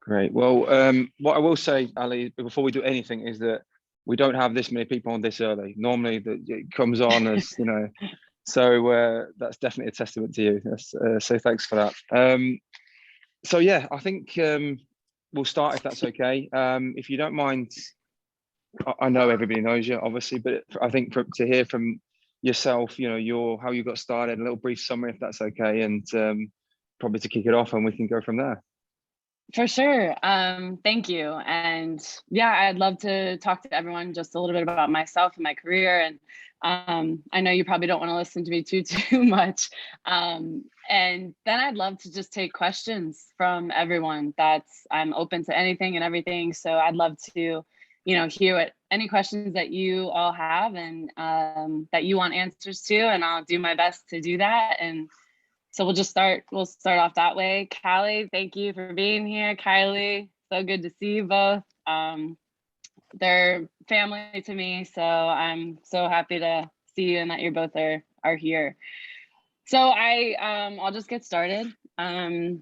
Great. Well, what I will say, Ali, before we do anything, is that we don't have this many people on this early. Normally, it comes on as so that's definitely a testament to you. So thanks for that. So yeah, I think we'll start if that's okay. If you don't mind, I know everybody knows you, obviously, but I think to hear from yourself, how you got started, a little brief summary, if that's okay, and probably to kick it off, and we can go from there. For sure. Thank you. And yeah, I'd love to talk to everyone just a little bit about myself and my career. And I know you probably don't want to listen to me too much. And then I'd love to just take questions from everyone. I'm open to anything and everything. So I'd love to, hear any questions that you all have and that you want answers to, and I'll do my best to do that. And so we'll start off that way. Callie, thank you for being here. Kylie, so good to see you both. They're family to me, so I'm so happy to see you and that you both are here. So I'll just get started. My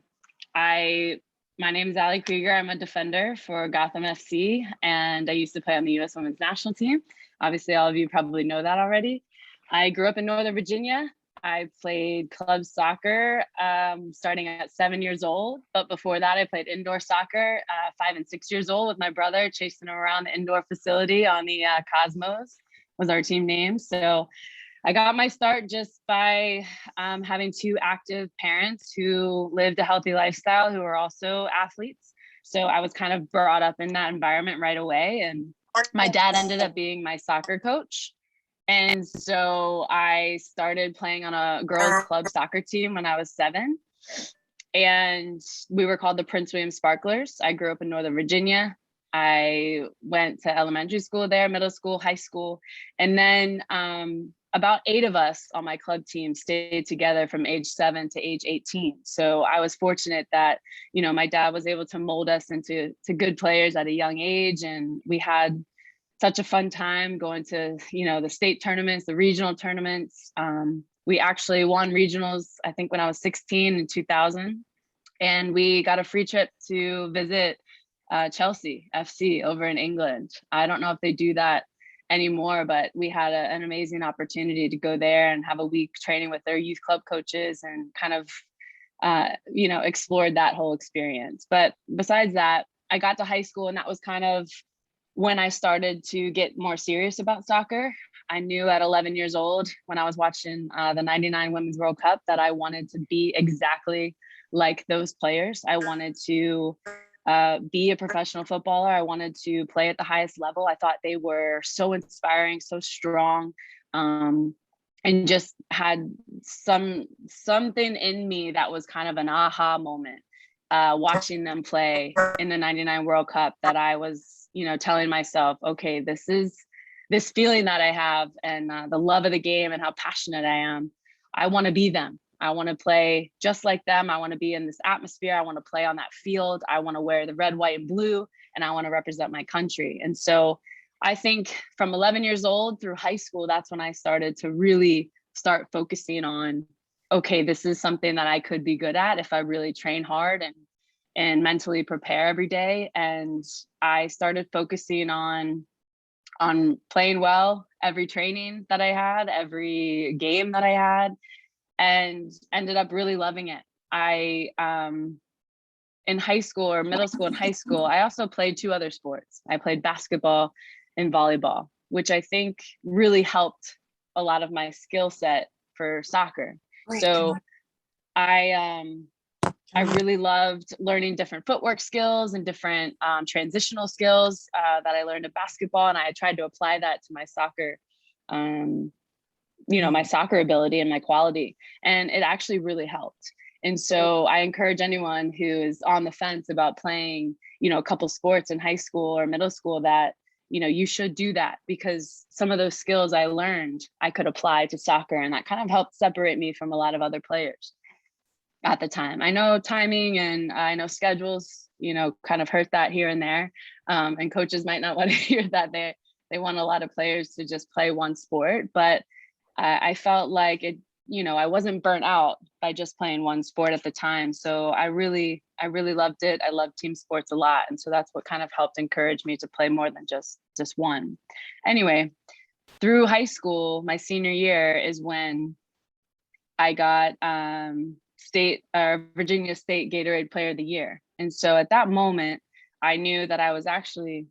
name is Ali Krieger. I'm a defender for Gotham FC, and I used to play on the US Women's National Team. Obviously, all of you probably know that already. I grew up in Northern Virginia. I played club soccer starting at 7 years old. But before that, I played indoor soccer 5 and 6 years old with my brother, chasing him around the indoor facility on the Cosmos was our team name. So I got my start just by having two active parents who lived a healthy lifestyle, who were also athletes. So I was kind of brought up in that environment right away. And my dad ended up being my soccer coach. And so I started playing on a girls club soccer team when I was 7. And we were called the Prince William Sparklers. I grew up in Northern Virginia. I went to elementary school there, middle school, high school. And then about 8 of us on my club team stayed together from age 7 to age 18. So I was fortunate that, my dad was able to mold us into good players at a young age. And we had such a fun time going to, the state tournaments, the regional tournaments. We actually won regionals, I think when I was 16 in 2000. And we got a free trip to visit Chelsea FC over in England. I don't know if they do that anymore, but we had an amazing opportunity to go there and have a week training with their youth club coaches and kind of, explored that whole experience. But besides that, I got to high school, and that was kind of when I started to get more serious about soccer. I knew at 11 years old when I was watching the 99 Women's World Cup that I wanted to be exactly like those players. I wanted to be a professional footballer. I wanted to play at the highest level. I thought they were so inspiring, so strong, and just had something in me that was kind of an aha moment watching them play in the 99 World Cup, that I was telling myself, okay, this is this feeling that I have, and the love of the game and how passionate I am. I want to be them. I want to play just like them. I want to be in this atmosphere. I want to play on that field. I want to wear the red, white, and blue, and I want to represent my country. And so I think from 11 years old through high school, that's when I started to really start focusing on, okay, this is something that I could be good at if I really train hard and mentally prepare every day. And I started focusing on playing well every training that I had, every game that I had, and ended up really loving it. I in high school or middle school and high school, I also played 2 other sports. I played basketball and volleyball, which I think really helped a lot of my skill set for soccer. So I really loved learning different footwork skills and different transitional skills that I learned in basketball. And I tried to apply that to my soccer, my soccer ability and my quality. And it actually really helped. And so I encourage anyone who is on the fence about playing, a couple sports in high school or middle school that, you should do that, because some of those skills I learned, I could apply to soccer. And that kind of helped separate me from a lot of other players at the time. I know timing and I know schedules, kind of hurt that here and there. And coaches might not want to hear that. They want a lot of players to just play one sport. But I felt like it, I wasn't burnt out by just playing one sport at the time. So I really loved it. I love team sports a lot. And so that's what kind of helped encourage me to play more than just one. Anyway, through high school, my senior year is when I got Virginia State Gatorade Player of the Year. And so at that moment, I knew that I was actually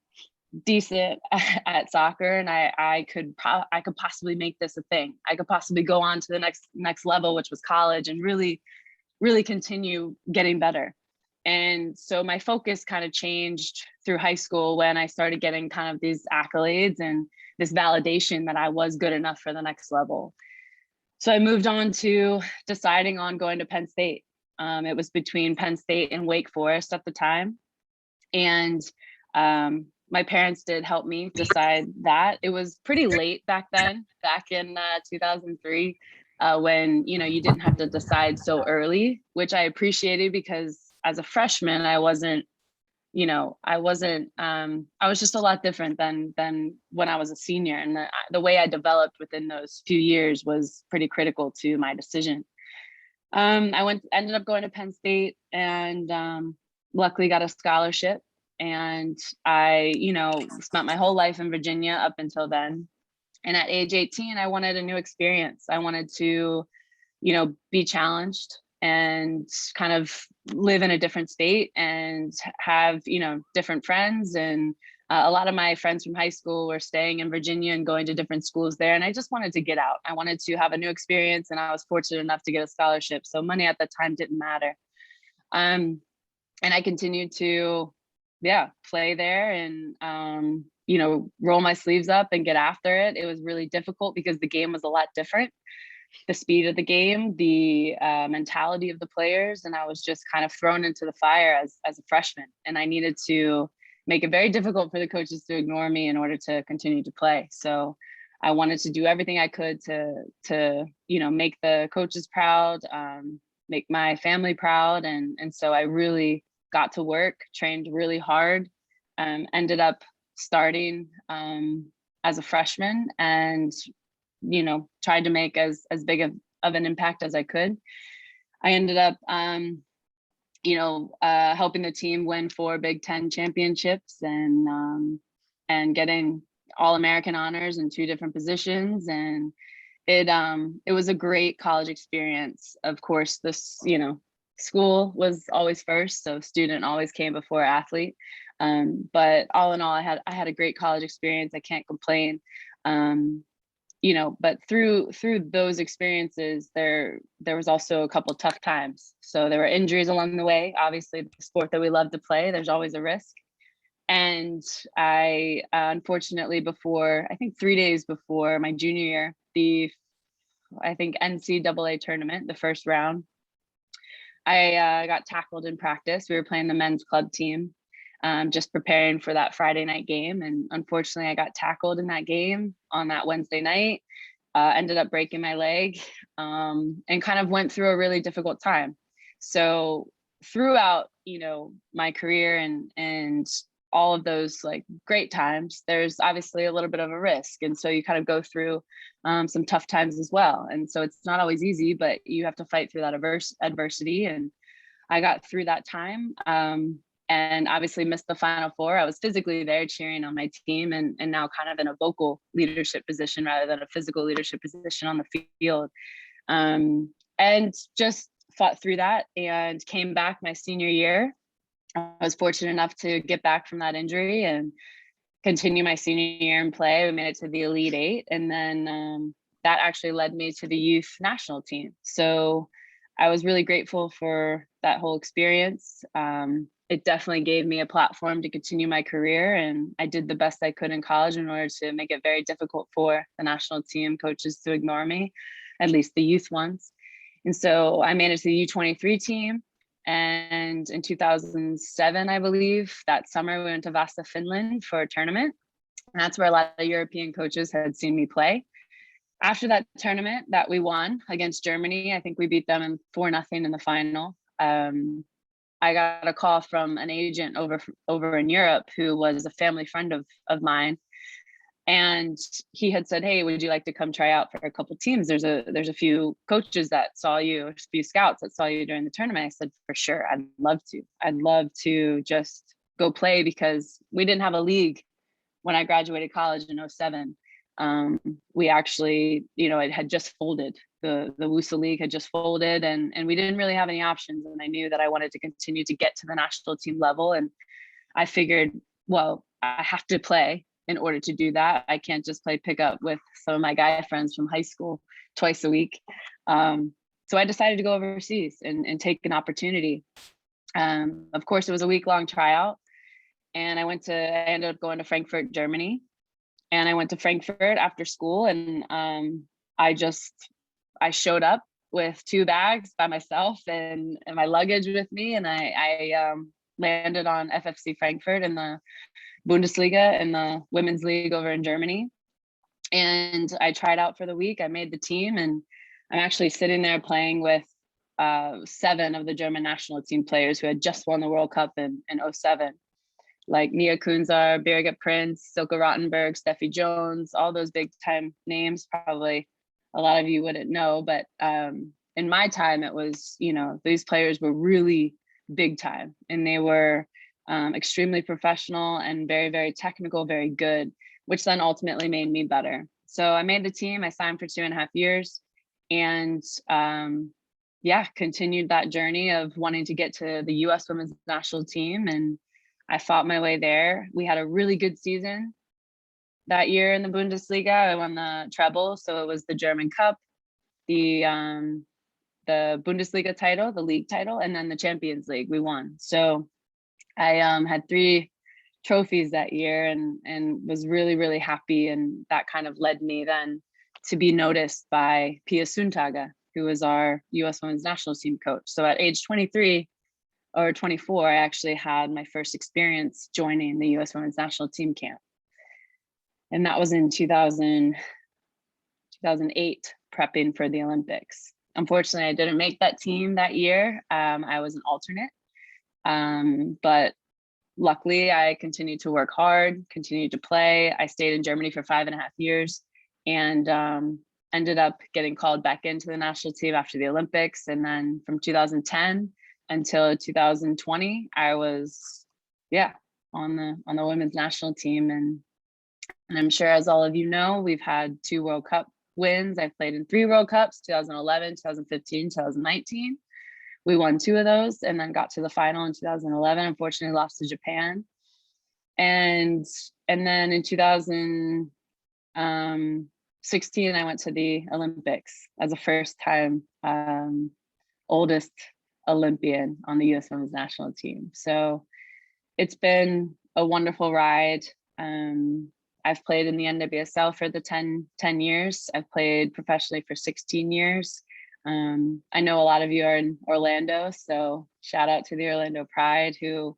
decent at soccer, and I could possibly make this a thing. I could possibly go on to the next level, which was college, and really continue getting better. And so my focus kind of changed through high school when I started getting kind of these accolades and this validation that I was good enough for the next level. So I moved on to deciding on going to Penn State. It was between Penn State and Wake Forest at the time. And my parents did help me decide that. It was pretty late back then, back in 2003, when, you didn't have to decide so early, which I appreciated, because as a freshman, I was just a lot different than when I was a senior. And the way I developed within those few years was pretty critical to my decision. I ended up going to Penn State, and luckily got a scholarship. And I, spent my whole life in Virginia up until then. And at age 18, I wanted a new experience. I wanted to, be challenged and kind of live in a different state and have, different friends. And a lot of my friends from high school were staying in Virginia and going to different schools there. And I just wanted to get out. I wanted to have a new experience, and I was fortunate enough to get a scholarship. So money at the time didn't matter. And I continued to play there and, roll my sleeves up and get after it. It was really difficult because the game was a lot different. The speed of the game, the mentality of the players. And I was just kind of thrown into the fire as a freshman. And I needed to make it very difficult for the coaches to ignore me in order to continue to play. So I wanted to do everything I could to make the coaches proud, make my family proud. And so I really got to work, trained really hard, ended up starting as a freshman, and tried to make as big of an impact as I could. I ended up helping the team win 4 Big Ten championships and getting All-American honors in 2 different positions. And it was a great college experience. Of course, school was always first, so student always came before athlete. But all in all, I had a great college experience. I can't complain. But through those experiences, there was also a couple tough times. So there were injuries along the way. Obviously, the sport that we love to play, there's always a risk. And I unfortunately, I think 3 days before my junior year, the NCAA tournament, the first round, I got tackled in practice. We were playing the men's club team, just preparing for that Friday night game. And unfortunately, I got tackled in that game on that Wednesday night, ended up breaking my leg, and kind of went through a really difficult time. So throughout, my career and all of those like great times, there's obviously a little bit of a risk. And so you kind of go through some tough times as well. And so it's not always easy, but you have to fight through that adversity. And I got through that time, and obviously missed the Final Four. I was physically there cheering on my team, and now kind of in a vocal leadership position rather than a physical leadership position on the field. And just fought through that and came back my senior year. I was fortunate enough to get back from that injury and continue my senior year and play. We made it to the Elite Eight, and then that actually led me to the youth national team. So I was really grateful for that whole experience. It definitely gave me a platform to continue my career, and I did the best I could in college in order to make it very difficult for the national team coaches to ignore me, at least the youth ones. And so I made it to the U23 team. And in 2007, I believe, that summer, we went to Vasa, Finland for a tournament. And that's where a lot of European coaches had seen me play. After that tournament that we won against Germany, I think we beat them 4-0 in the final. I got a call from an agent over in Europe who was a family friend of mine. And he had said, hey, would you like to come try out for a couple teams? There's a few coaches that saw you, a few scouts that saw you during the tournament. I said, for sure, I'd love to just go play, because we didn't have a league when I graduated college in 07. We actually, it had just folded. The USA League had just folded, and we didn't really have any options. And I knew that I wanted to continue to get to the national team level. And I figured, well, I have to play in order to do that. I can't just play pickup with some of my guy friends from high school twice a week. So I decided to go overseas and take an opportunity. Of course, it was a week-long tryout, and I ended up going to Frankfurt, Germany. And I went to Frankfurt after school, and I showed up with 2 bags by myself and my luggage with me, and I landed on FFC Frankfurt in the Bundesliga, in the women's league over in Germany. And I tried out for the week. I made the team, and I'm actually sitting there playing with 7 of the German national team players who had just won the World Cup in 07. Like Nia Kunzar, Birgit Prinz, Silke Rottenberg, Steffi Jones, all those big time names. Probably a lot of you wouldn't know, but in my time, it was, these players were really big time, and they were extremely professional and very, very technical, very good, which then ultimately made me better. So I made the team. I signed for 2.5 years, and continued that journey of wanting to get to the US women's national team. And I fought my way there. We had a really good season that year in the Bundesliga. I won the treble. So it was the German Cup, the Bundesliga title, the league title, and then the Champions League we won. So I had 3 trophies that year, and was really, really happy. And that kind of led me then to be noticed by Pia Sundhage, who was our US women's national team coach. So at age 23 or 24, I actually had my first experience joining the US women's national team camp. And that was in 2008, prepping for the Olympics. Unfortunately, I didn't make that team that year. I was an alternate. But luckily, I continued to work hard, continued to play. I stayed in Germany for 5.5 years, and ended up getting called back into the national team after the Olympics. And then from 2010 until 2020, I was, on the women's national team. And I'm sure, as all of you know, we've had 2 World Cup wins. I've played in 3 World Cups, 2011, 2015, 2019. We won 2 of those, and then got to the final in 2011. Unfortunately, lost to Japan. And then in 2016, I went to the Olympics as a first-time oldest Olympian on the US women's national team. So it's been a wonderful ride. I've played in the NWSL for the 10 years. I've played professionally for 16 years. I know a lot of you are in Orlando, so shout out to the Orlando Pride, who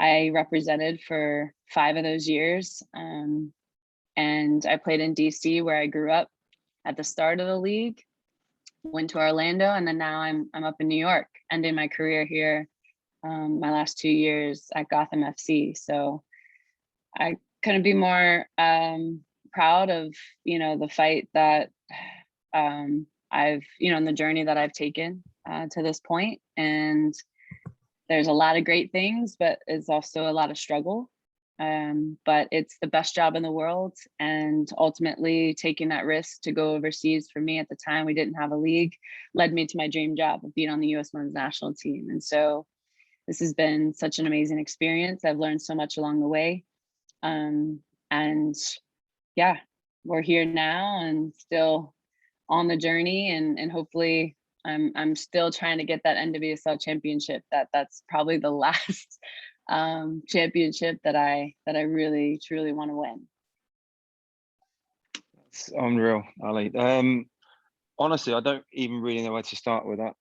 I represented for 5 of those years. And I played in DC, where I grew up at the start of the league, went to Orlando, and then now I'm up in New York, ending my career here, my last 2 years at Gotham FC. So I couldn't be more proud of, the fight that I've, and the journey that I've taken to this point. And there's a lot of great things, but it's also a lot of struggle. But it's the best job in the world. And ultimately, taking that risk to go overseas, for me at the time, we didn't have a league, led me to my dream job of being on the US women's national team. And so this has been such an amazing experience. I've learned so much along the way. And we're here now and still on the journey, and hopefully I'm still trying to get that NWSL championship. That's probably the last championship that I really truly want to win. It's unreal, Ali. Honestly, I don't even really know where to start with that.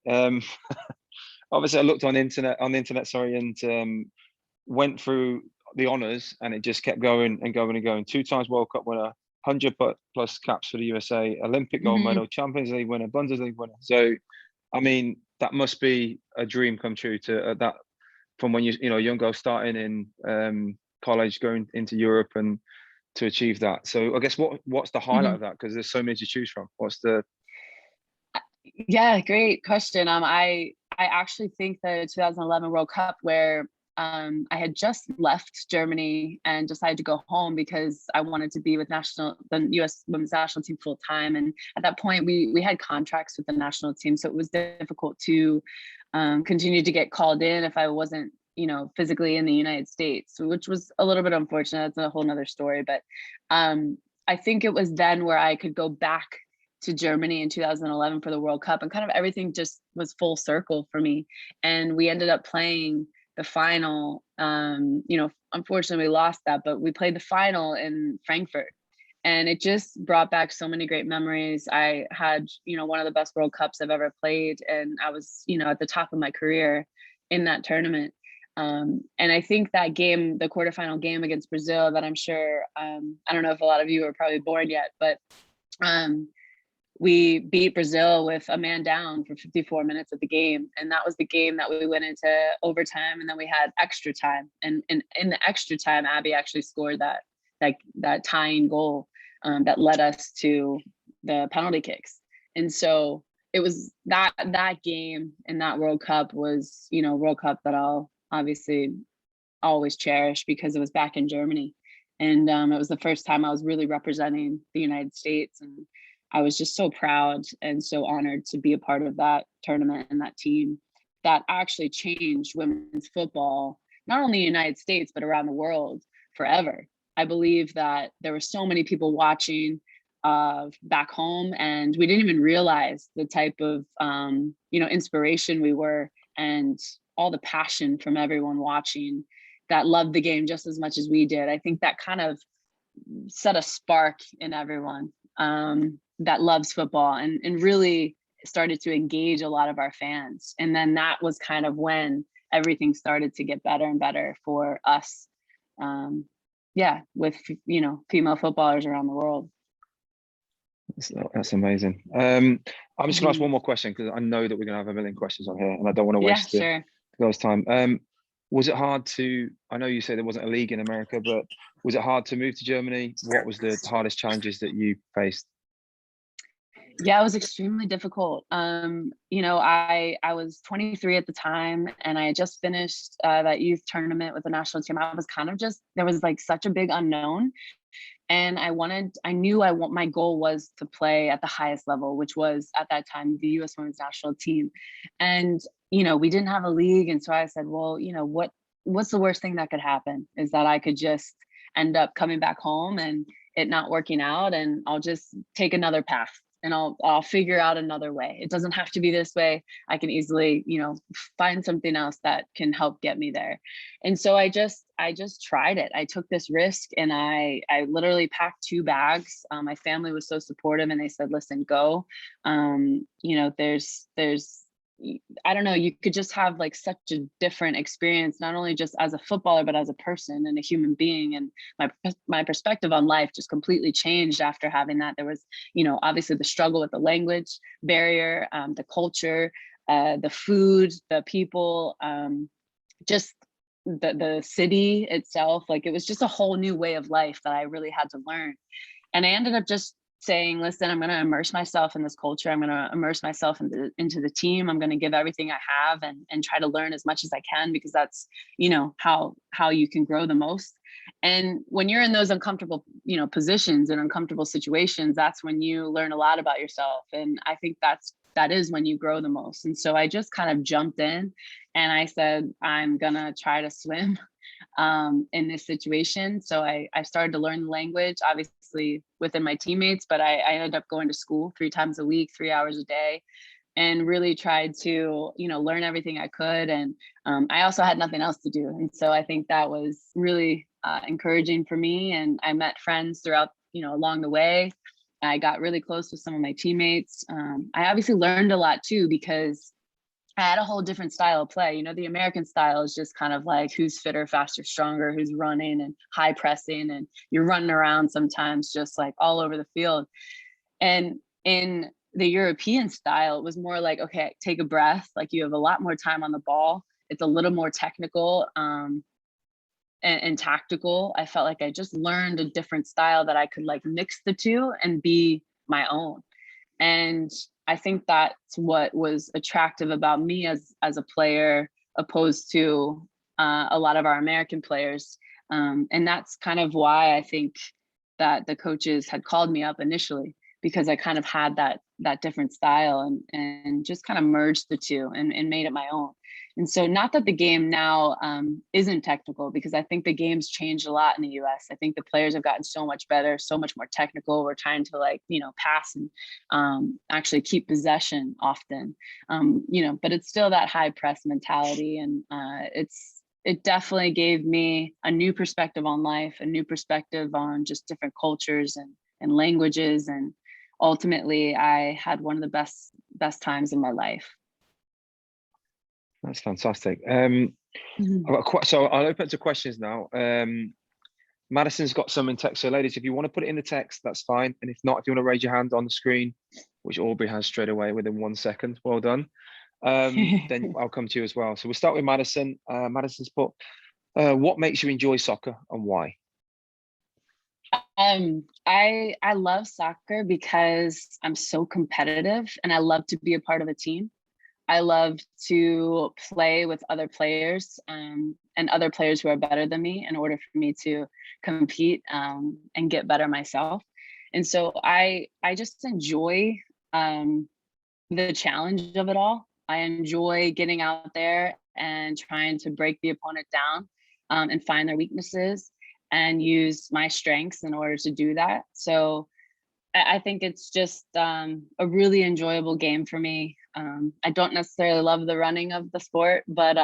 Obviously, I looked on the internet, and went through the honors, and it just kept going and going and going. 2 times World Cup winner, 100 plus caps for the USA, Olympic gold medal, Champions League winner, Bundesliga winner. So, I mean, that must be a dream come true to that, from when a young girl starting in college, going into Europe, and to achieve that. So I guess what's the highlight of that? Because there's so many to choose from. What's the Yeah, great question. I actually think the 2011 World Cup, where I had just left Germany and decided to go home because I wanted to be with the U.S. women's national team full time. And at that point, we had contracts with the national team, so it was difficult to continue to get called in if I wasn't, physically in the United States, which was a little bit unfortunate. That's a whole nother story. But I think it was then where I could go back to Germany in 2011 for the World Cup, and kind of everything just was full circle for me. And we ended up playing the final. Unfortunately we lost that, but we played the final in Frankfurt, and it just brought back so many great memories. I had, one of the best World Cups I've ever played, and I was, at the top of my career in that tournament. And I think that game, the quarterfinal game against Brazil, that I'm sure, I don't know if a lot of you are probably born yet, but we beat Brazil with a man down for 54 minutes of the game. And that was the game that we went into overtime, and then we had extra time. And in the extra time, Abby actually scored that tying goal that led us to the penalty kicks. And so it was that game and that World Cup was, World Cup that I'll obviously always cherish, because it was back in Germany. And it was the first time I was really representing the United States. And I was just so proud and so honored to be a part of that tournament and that team that actually changed women's football, not only in the United States, but around the world forever. I believe that there were so many people watching back home, and we didn't even realize the type of, inspiration we were, and all the passion from everyone watching that loved the game just as much as we did. I think that kind of set a spark in everyone that loves football, and really started to engage a lot of our fans. And then that was kind of when everything started to get better and better for us. With, female footballers around the world. That's amazing. I'm just gonna ask one more question, because I know that we're gonna have a million questions on here, and I don't want to waste the guys' time. Was it hard to, I know you said there wasn't a league in America, but was it hard to move to Germany? What was the hardest challenges that you faced? Yeah, it was extremely difficult. I was 23 at the time, and I had just finished that youth tournament with the national team. I was kind of there was like such a big unknown. And my goal was to play at the highest level, which was at that time the U.S. women's national team. And, we didn't have a league. And so I said, well, what's the worst thing that could happen is that I could just end up coming back home and it not working out, and I'll just take another path and I'll figure out another way. It doesn't have to be this way. I can easily, find something else that can help get me there. And so I just tried it. I took this risk, and I literally packed 2 bags. My family was so supportive, and they said, listen, go. There's I don't know, you could just have like such a different experience, not only just as a footballer, but as a person and a human being. And my perspective on life just completely changed after having that. There was, obviously the struggle with the language barrier, the culture, the food, the people, just the city itself. Like, it was just a whole new way of life that I really had to learn. And I ended up just saying, listen, I'm going to immerse myself in this culture. I'm going to immerse myself into the team. I'm going to give everything I have and try to learn as much as I can, because that's, how you can grow the most. And when you're in those uncomfortable, positions and uncomfortable situations, that's when you learn a lot about yourself. And I think that is when you grow the most. And so I just kind of jumped in, and I said, I'm going to try to swim in this situation. So I started to learn the language, obviously within my teammates, but I ended up going to school 3 times a week, 3 hours a day, and really tried to, learn everything I could. And I also had nothing else to do. And so I think that was really encouraging for me. And I met friends throughout, along the way. I got really close with some of my teammates. I obviously learned a lot too, because I had a whole different style of play. The American style is just kind of like who's fitter, faster, stronger, who's running and high pressing, and you're running around sometimes just like all over the field. And in the European style, it was more like, okay, take a breath. Like, you have a lot more time on the ball. It's a little more technical. and tactical. I felt like I just learned a different style that I could like mix the two and be my own. And I think that's what was attractive about me as a player, opposed to a lot of our American players. And that's kind of why I think that the coaches had called me up initially, because I kind of had that different style and just kind of merged the two and made it my own. And so, not that the game now isn't technical, because I think the game's changed a lot in the US. I think the players have gotten so much better, so much more technical. We're trying to like, pass and actually keep possession often, but it's still that high press mentality. And it definitely gave me a new perspective on life, a new perspective on just different cultures and languages. And ultimately, I had one of the best times in my life. That's fantastic. So I'll open it to questions now. Madison's got some in text. So ladies, if you want to put it in the text, that's fine. And if not, if you want to raise your hand on the screen, which Aubrey has straight away within 1 second, well done. Then I'll come to you as well. So we'll start with Madison. Madison's put, what makes you enjoy soccer and why? I love soccer because I'm so competitive and I love to be a part of a team. I love to play with other players and other players who are better than me in order for me to compete and get better myself. And so I just enjoy the challenge of it all. I enjoy getting out there and trying to break the opponent down and find their weaknesses and use my strengths in order to do that. So I think it's just a really enjoyable game for me. I don't necessarily love the running of the sport, but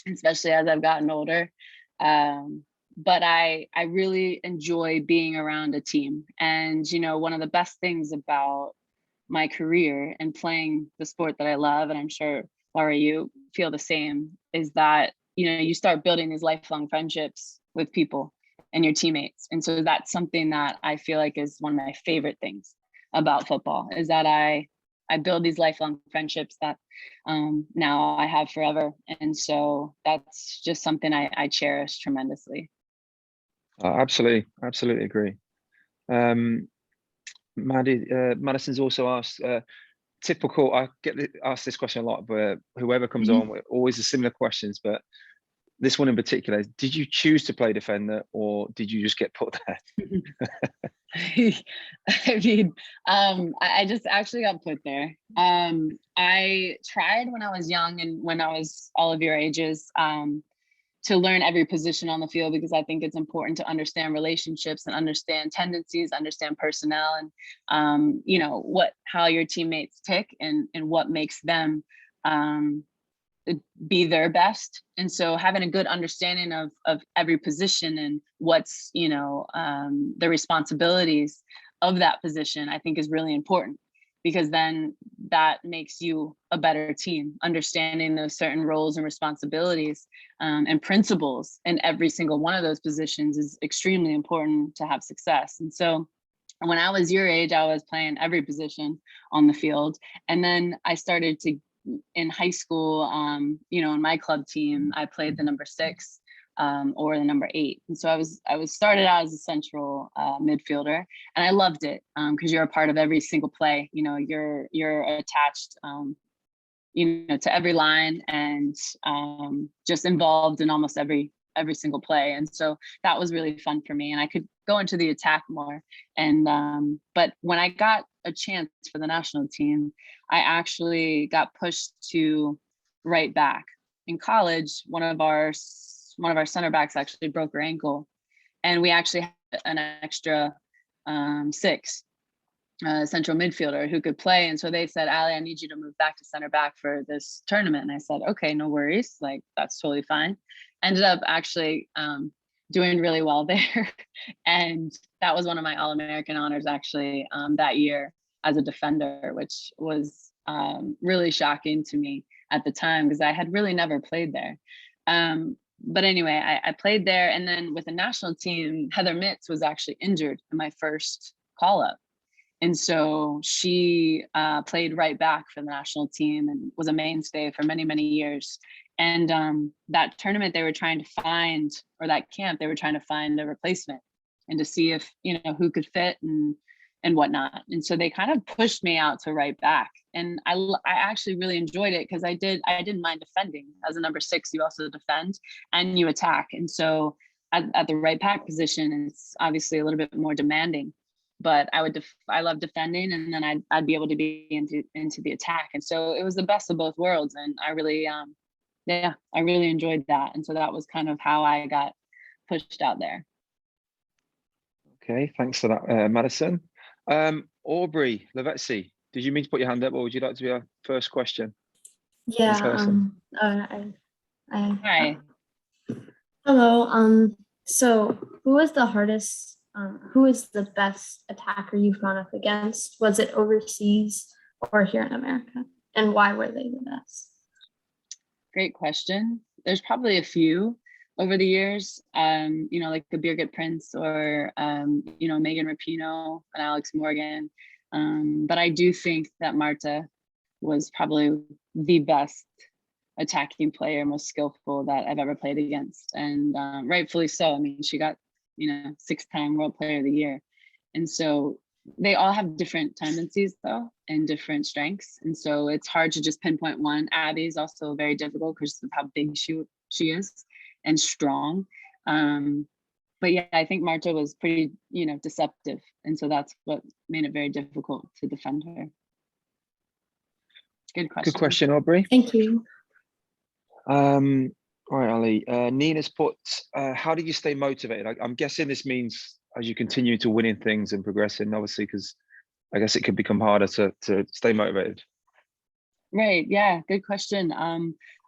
especially as I've gotten older. But I really enjoy being around a team. And, one of the best things about my career and playing the sport that I love, and I'm sure, Laura, you feel the same, is that, you start building these lifelong friendships with people and your teammates. And so that's something that I feel like is one of my favorite things about football, is that I build these lifelong friendships that now I have forever. And so that's just something I cherish tremendously. Absolutely agree. Madison's also asked, typical, I get asked this question a lot, but whoever comes on, always the similar questions, but this one in particular is, did you choose to play defender or did you just get put there? I mean, I just actually got put there. I tried when I was young and when I was all of your ages to learn every position on the field, because I think it's important to understand relationships and understand tendencies, understand personnel, and how your teammates tick and what makes them be their best. And so having a good understanding of every position and what's the responsibilities of that position, I think is really important, because then that makes you a better team. Understanding those certain roles and responsibilities and principles in every single one of those positions is extremely important to have success. And so when I was your age, I was playing every position on the field. And then I started to, in high school, in my club team, I played the number 6 or the number 8. And so I was started out as a central midfielder, and I loved it because you're a part of every single play. You're attached, to every line and just involved in almost every single play. And so that was really fun for me, and I could go into the attack more. And but when I got a chance for the national team, I actually got pushed to right back. In college, one of our center backs actually broke her ankle, and we actually had an extra 6 central midfielder who could play. And so they said, Ali, I need you to move back to center back for this tournament. And I said, okay, no worries. Like, that's totally fine. Ended up actually doing really well there. And that was one of my All-American honors actually that year as a defender, which was really shocking to me at the time, because I had really never played there. But anyway, I played there. And then with the national team, Heather Mitts was actually injured in my first call up. And so she played right back for the national team and was a mainstay for many, many years. And that tournament they were trying to find, or that camp, they were trying to find a replacement and to see if, who could fit and whatnot. And so they kind of pushed me out to right back. And I actually really enjoyed it because I didn't mind defending. As a number 6, you also defend and you attack. And so at the right back position, it's obviously a little bit more demanding. But I love defending, and then I'd be able to be into the attack. And so it was the best of both worlds. And I really, I really enjoyed that. And so that was kind of how I got pushed out there. Okay, thanks for that, Madison. Aubrey Levetzi, did you mean to put your hand up, or would you like to be our first question? Yeah. Hi. Hello. So who is the hardest? Who is the best attacker you've gone up against? Was it overseas or here in America? And why were they the best? Great question. There's probably a few over the years, like the Birgit Prince or, Megan Rapinoe and Alex Morgan. But I do think that Marta was probably the best attacking player, most skillful that I've ever played against. And rightfully so. I mean, she got, 6-time World Player of the Year. And so they all have different tendencies though, and different strengths. And so it's hard to just pinpoint one. Abby is also very difficult because of how big she is and strong. But yeah, I think Marta was pretty, deceptive. And so that's what made it very difficult to defend her. Good question. Good question, Aubrey. Thank you. All right, Ali. Nina's put, how do you stay motivated? I'm guessing this means as you continue to winning things and progressing, obviously, because I guess it could become harder to stay motivated. Right. Yeah. Good question.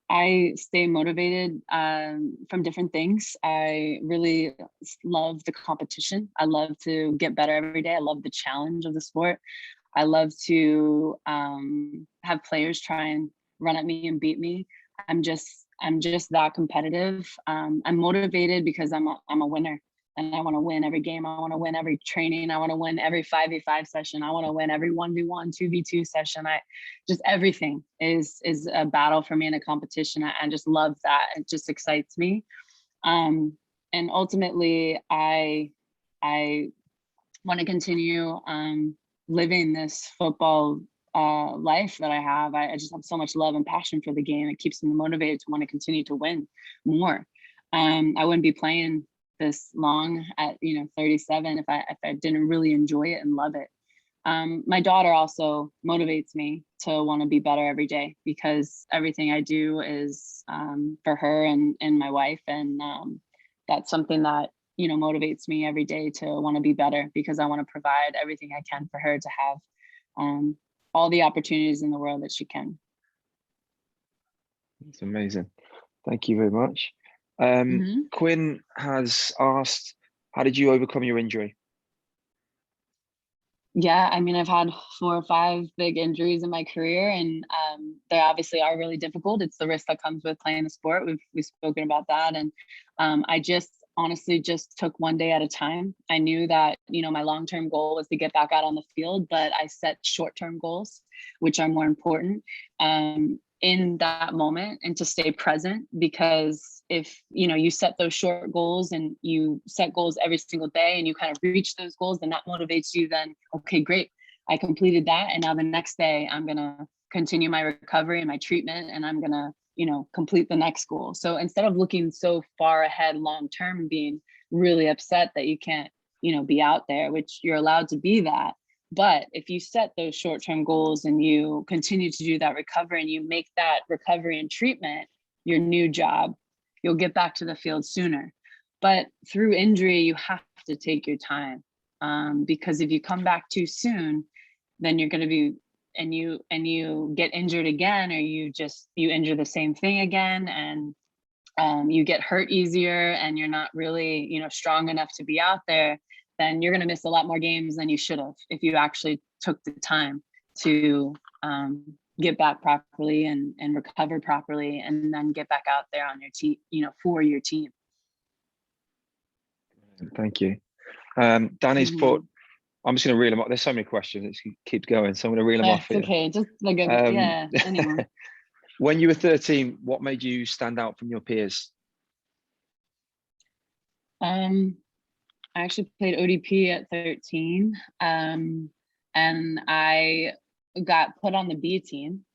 I stay motivated from different things. I really love the competition. I love to get better every day. I love the challenge of the sport. I love to have players try and run at me and beat me. I'm just that competitive. I'm motivated because I'm a winner. And I want to win every game. I want to win every training. I want to win every 5v5 session. I want to win every 1v1, 2v2 session. Just everything is a battle for me in a competition. I just love that. It just excites me. And ultimately, I want to continue living this football life that I have. I just have so much love and passion for the game. It keeps me motivated to want to continue to win more. I wouldn't be playing this long at 37 if I didn't really enjoy it and love it. My daughter also motivates me to want to be better every day because everything I do is for her and my wife, and that's something that motivates me every day to want to be better because I want to provide everything I can for her to have all the opportunities in the world that she can. That's amazing. Thank you very much. Quinn has asked, how did you overcome your injury? Yeah, I mean, I've had 4 or 5 big injuries in my career, and they obviously are really difficult. It's the risk that comes with playing the sport. We've spoken about that, and I just honestly just took one day at a time. I knew that my long-term goal was to get back out on the field, but I set short-term goals, which are more important in that moment, and to stay present, because if you set those short goals and you set goals every single day and you kind of reach those goals, then that motivates you. Then, okay, great, I completed that, and now the next day I'm gonna continue my recovery and my treatment, and I'm gonna complete the next goal. So instead of looking so far ahead long term and being really upset that you can't be out there, which you're allowed to be that, but if you set those short-term goals and you continue to do that recovery and you make that recovery and treatment your new job, you'll get back to the field sooner. But through injury, you have to take your time, because if you come back too soon, then you're going to be, and you get injured again, or you injure the same thing again, and you get hurt easier, and you're not really strong enough to be out there, then you're going to miss a lot more games than you should have if you actually took the time to get back properly and recover properly, and then get back out there on your team, for your team. Thank you. Danny's put, I'm just going to reel them off. There's so many questions. It keeps going. So I'm going to reel them off It's here. okay. Just like a, yeah, anyone. When you were 13, what made you stand out from your peers? I actually played ODP at 13. And I got put on the B team.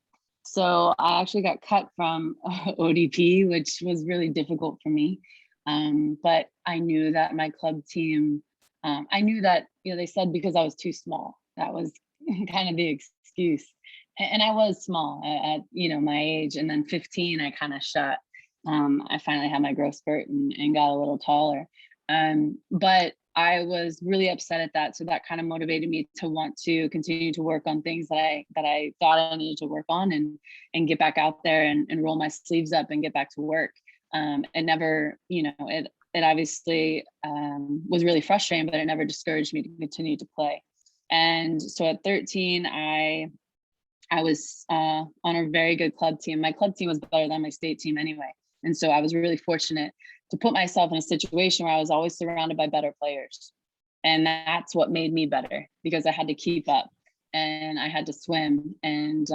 So I actually got cut from ODP, which was really difficult for me. But I knew that my club team, I knew that, they said because I was too small, that was kind of the excuse. And I was small at my age. And then 15, I kind of shot. I finally had my growth spurt and got a little taller. But I was really upset at that. So that kind of motivated me to want to continue to work on things that I thought I needed to work on and get back out there and roll my sleeves up and get back to work. It never, it obviously was really frustrating, but it never discouraged me to continue to play. And so at 13, I was on a very good club team. My club team was better than my state team anyway. And so I was really fortunate to put myself in a situation where I was always surrounded by better players. And that's what made me better, because I had to keep up and I had to swim. And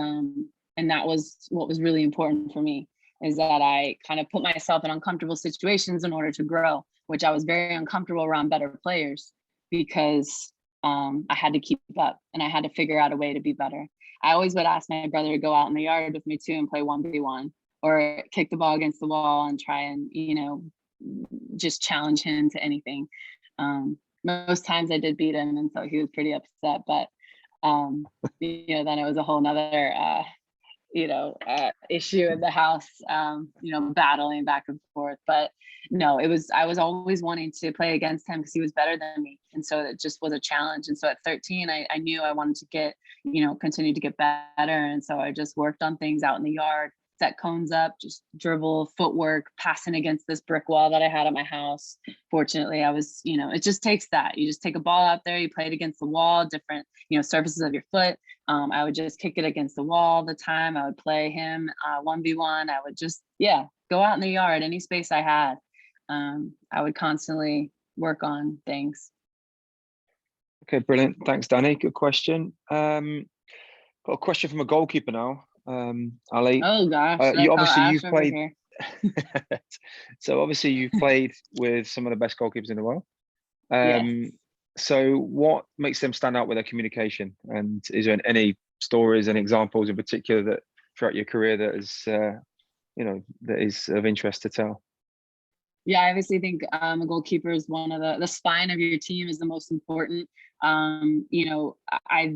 that was what was really important for me, is that I kind of put myself in uncomfortable situations in order to grow, which I was very uncomfortable around better players because I had to keep up and I had to figure out a way to be better. I always would ask my brother to go out in the yard with me too and play 1v1 or kick the ball against the wall and try and, just challenge him to anything. Most times I did beat him, and so he was pretty upset, but then it was a whole nother issue in the house, battling back and forth. But no, I was always wanting to play against him because he was better than me. And so it just was a challenge. And so at 13, I knew I wanted to continue to get better. And so I just worked on things out in the yard, set cones up, just dribble, footwork, passing against this brick wall that I had at my house. Fortunately, I was, it just takes that. You just take a ball out there, you play it against the wall, different, surfaces of your foot. I would just kick it against the wall all the time. I would play him 1v1. I would just, go out in the yard, any space I had. I would constantly work on things. Okay, brilliant. Thanks, Danny. Good question. Got a question from a goalkeeper now. Ali. Oh gosh, you've played. So obviously you've played with some of the best goalkeepers in the world. Yes. So what makes them stand out with their communication? And is there any stories and examples in particular that throughout your career that is, that is of interest to tell? Yeah, I obviously think a goalkeeper is one of the spine of your team is the most important. I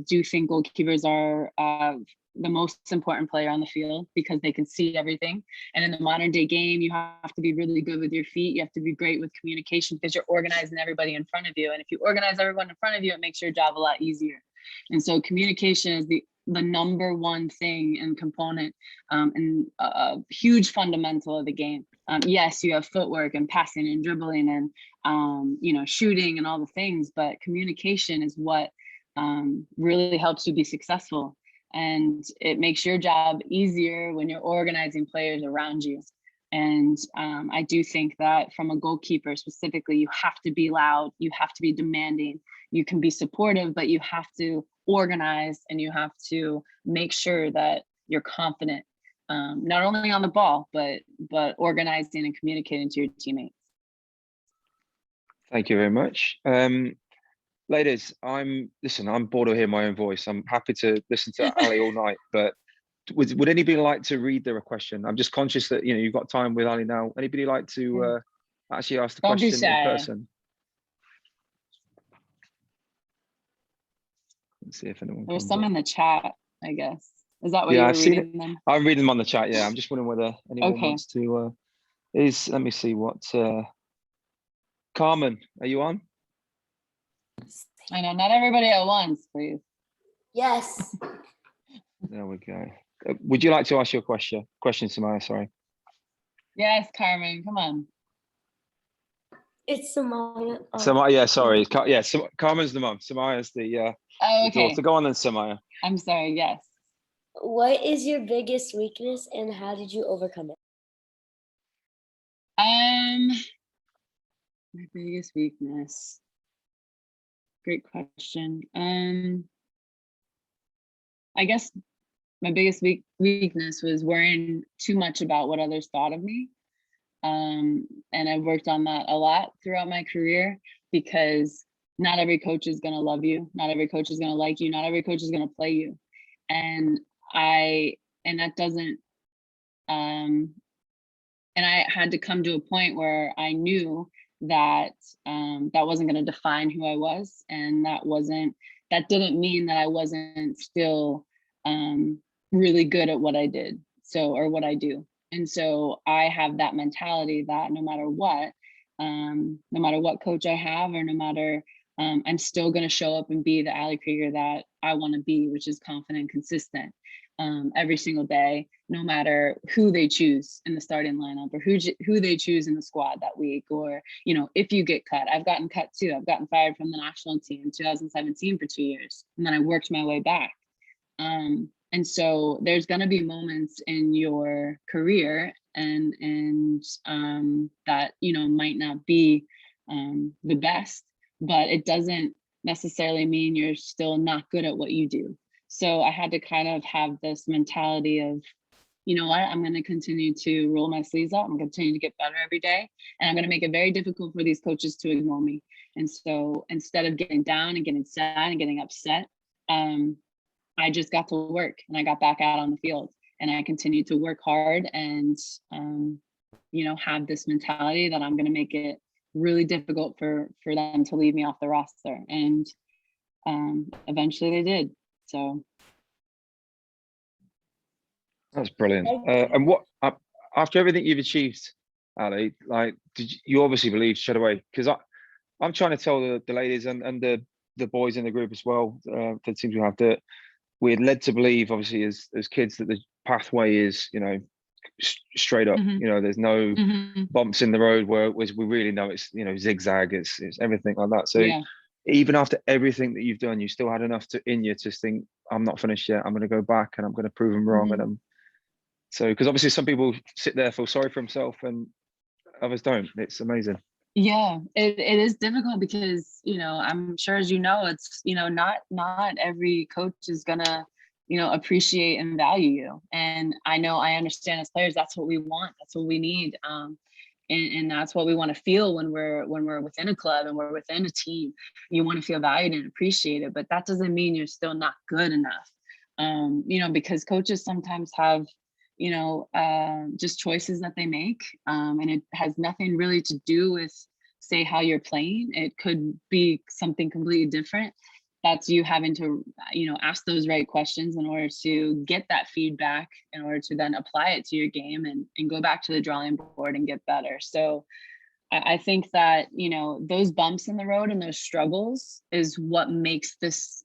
do think goalkeepers are the most important player on the field because they can see everything. And in the modern day game, you have to be really good with your feet. You have to be great with communication because you're organizing everybody in front of you. And if you organize everyone in front of you, it makes your job a lot easier. And so communication is the number one thing and component and a huge fundamental of the game. Yes, you have footwork and passing and dribbling and shooting and all the things, but communication is what really helps you be successful. And it makes your job easier when you're organizing players around you. And I do think that from a goalkeeper specifically, you have to be loud, you have to be demanding, you can be supportive, but you have to organize and you have to make sure that you're confident, not only on the ball, but organizing and communicating to your teammates. Thank you very much. Ladies, I'm bored of hearing my own voice. I'm happy to listen to Ali all night, but would anybody like to read their question? I'm just conscious that you've got time with Ali now. Anybody like to actually ask the question in person? Let's see if anyone. There's some in the chat, I guess. Is that what you were reading them? I'm reading them on the chat. Yeah, I'm just wondering whether anyone wants to. Let me see what. Carmen, are you on? I know, not everybody at once, please. Yes. There we go. Would you like to ask your question, Samaya? Sorry. Yes, Carmen, come on. It's Samaya. Samaya, yeah, sorry. Carmen's the mom. Samaya's the okay. So go on then, Samaya. I'm sorry, yes. What is your biggest weakness and how did you overcome it? My biggest weakness. Great question. I guess my biggest weakness was worrying too much about what others thought of me. And I've worked on that a lot throughout my career, because not every coach is going to love you. Not every coach is going to like you. Not every coach is going to play you. And that doesn't, and I had to come to a point where I knew that that wasn't going to define who I was. And that didn't mean that I wasn't still really good at what I did. Or what I do. And so I have that mentality that no matter what coach I have, or no matter, I'm still going to show up and be the Ali Krieger that I want to be, which is confident and consistent every single day, no matter who they choose in the starting lineup, or who they choose in the squad that week, or, if you get cut. I've gotten cut too. I've gotten fired from the national team in 2017 for 2 years, and then I worked my way back. And so there's going to be moments in your career and that, might not be the best, but it doesn't necessarily mean you're still not good at what you do. So I had to kind of have this mentality of, you know what, I'm going to continue to roll my sleeves up. I'm going to continue to get better every day. And I'm going to make it very difficult for these coaches to ignore me. And so instead of getting down and getting sad and getting upset, I just got to work, and I got back out on the field, and I continued to work hard and, have this mentality that I'm going to make it really difficult for them to leave me off the roster. And eventually they did. So. That's brilliant. And what, after everything you've achieved, Ali, like, you obviously believe straight away, because I'm trying to tell the ladies and the boys in the group as well, that seem to have that we're led to believe, obviously, as kids, that the pathway is, straight up. Mm-hmm. There's no Mm-hmm. bumps in the road where we really know it's, zigzag. It's everything like that. So yeah. Even after everything that you've done, you still had enough in you to think, I'm not finished yet. I'm going to go back and I'm going to prove them wrong. Mm-hmm. And so, because obviously some people sit there, feel sorry for themselves, and others don't. It's amazing. Yeah, it is difficult because, I'm sure, as it's, not every coach is gonna, appreciate and value you. And I understand as players, that's what we want. That's what we need. And that's what we want to feel when we're within a club and we're within a team. You want to feel valued and appreciated, but that doesn't mean you're still not good enough. Because coaches sometimes have, just choices that they make. And it has nothing really to do with, say, how you're playing. It could be something completely different. That's you having to, ask those right questions in order to get that feedback, in order to then apply it to your game and go back to the drawing board and get better. So I think that, those bumps in the road and those struggles is what makes this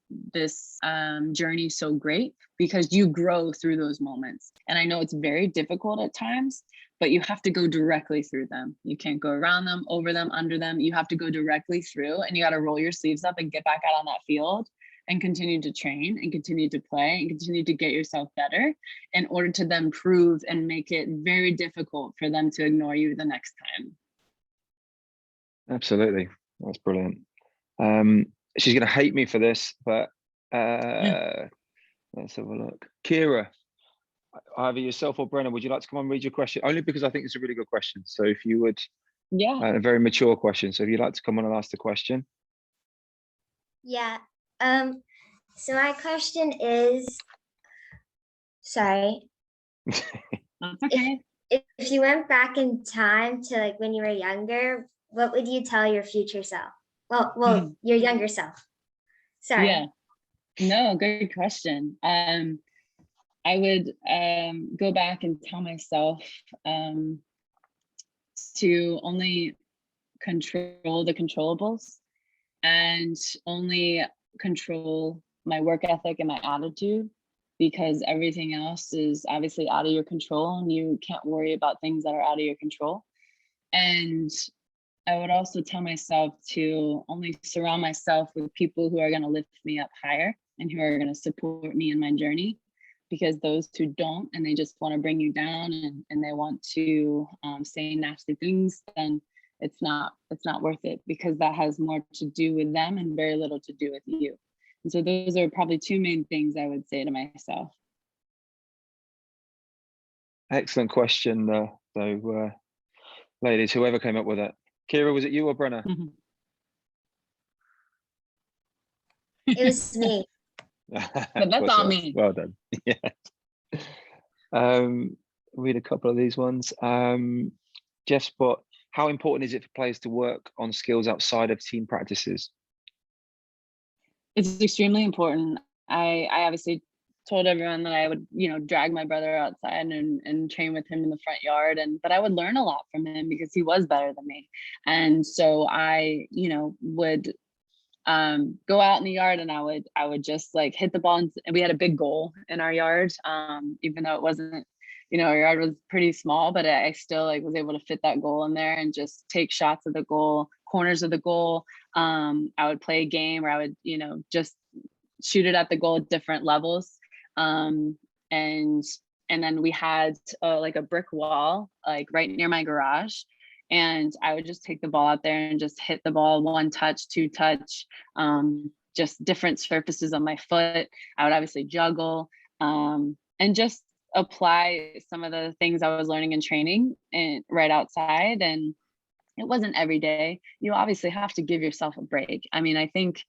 journey so great, because you grow through those moments. And I know it's very difficult at times, but you have to go directly through them. You can't go around them, over them, under them. You have to go directly through, and you got to roll your sleeves up and get back out on that field and continue to train and continue to play and continue to get yourself better, in order to then prove and make it very difficult for them to ignore you the next time. Absolutely. That's brilliant. She's going to hate me for this, but let's have a look. Kira, either yourself or Brenna, would you like to come on and read your question? Only because I think it's a really good question. So if you would, a very mature question. So if you'd like to come on and ask the question. Yeah. So my question is, sorry. That's okay. If you went back in time to like when you were younger, what would you tell your future self? Well, your younger self. Sorry. Yeah. No, good question. I would go back and tell myself to only control the controllables, and only control my work ethic and my attitude, because everything else is obviously out of your control, and you can't worry about things that are out of your control. And I would also tell myself to only surround myself with people who are going to lift me up higher and who are going to support me in my journey, because those who don't, and they just want to bring you down, and they want to say nasty things, then it's not worth it, because that has more to do with them and very little to do with you. And so those are probably two main things I would say to myself. Excellent question. So, ladies, whoever came up with it, Kira, was it you or Brenna? It was me. But that's all me. Well done. Yeah. Read a couple of these ones. Jeff Spot, how important is it for players to work on skills outside of team practices? It's extremely important. I obviously told everyone that I would, drag my brother outside and train with him in the front yard, but I would learn a lot from him because he was better than me. And so I, would go out in the yard, and I would just like hit the ball. And we had a big goal in our yard, even though it wasn't, our yard was pretty small, but I still like was able to fit that goal in there and just take shots of the goal, corners of the goal. I would play a game where I would, just shoot it at the goal at different levels. And then we had like a brick wall, like right near my garage. And I would just take the ball out there and just hit the ball, 1 touch, 2 touch, just different surfaces on my foot. I would obviously juggle, and just apply some of the things I was learning in training and right outside. And it wasn't every day. You obviously have to give yourself a break. I mean, I think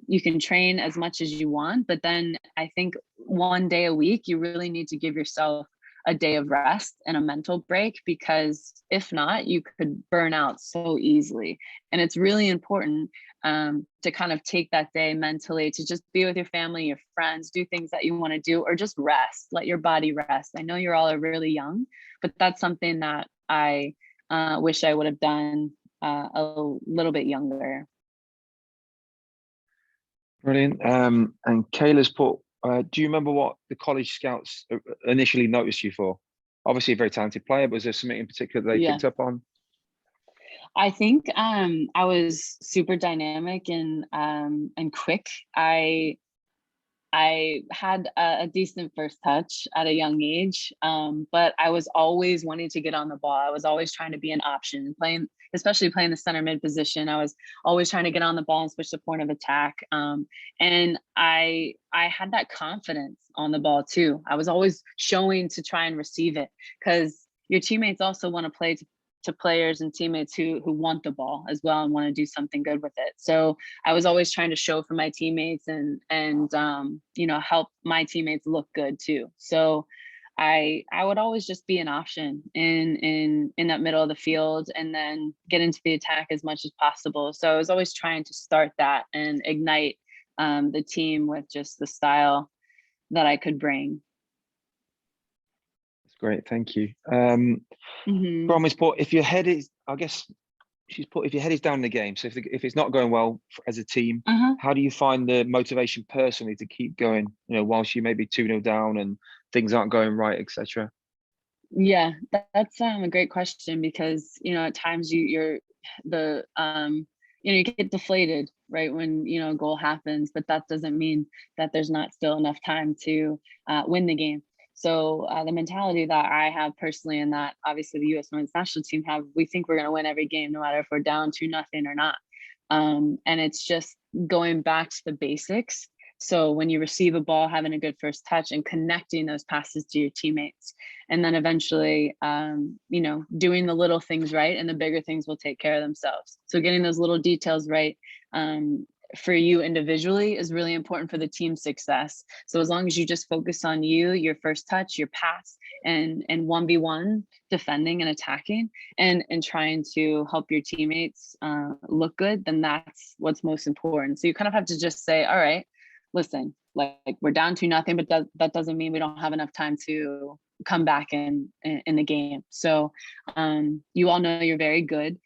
you can train as much as you want, but then I think 1 day a week, you really need to give yourself a day of rest and a mental break, because if not, you could burn out so easily. And it's really important to kind of take that day mentally to just be with your family, your friends, do things that you want to do, or just rest, let your body rest. I know you're all really young, but that's something that I wish I would have done a little bit younger. Brilliant. And Kayla's put, do you remember what the college scouts initially noticed you for? Obviously a very talented player, but was there something in particular they picked up on? I think I was super dynamic and quick. I had a decent first touch at a young age, but I was always wanting to get on the ball. I was always trying to be an option, especially playing the center mid position. I was always trying to get on the ball and switch the point of attack. And I had that confidence on the ball too. I was always showing to try and receive it, because your teammates also want to play to players and teammates who want the ball as well and want to do something good with it. So I was always trying to show for my teammates and help my teammates look good too. So I would always just be an option in that middle of the field, and then get into the attack as much as possible. So I was always trying to start that and ignite the team with just the style that I could bring. Great, thank you. Promise, put if your head is, I guess she's put, if your head is down in the game, so if it's not going well as a team, how do you find the motivation personally to keep going, whilst you may be 2-0 down and things aren't going right, etc.? Yeah, that's a great question, because at times you get deflated right when a goal happens, but that doesn't mean that there's not still enough time to win the game. So the mentality that I have personally, and that obviously the U.S. Women's National Team have, we think we're going to win every game, no matter if we're down 2-0 or not. And it's just going back to the basics. So when you receive a ball, having a good first touch and connecting those passes to your teammates, and then eventually, doing the little things right, and the bigger things will take care of themselves. So getting those little details right for you individually is really important for the team success. So as long as you just focus on your first touch, your pass, and 1v1 defending and attacking, and trying to help your teammates look good, then that's what's most important. So you kind of have to just say, all right, listen, like we're down 2-0, but that doesn't mean we don't have enough time to come back in the game. So you all know you're very good.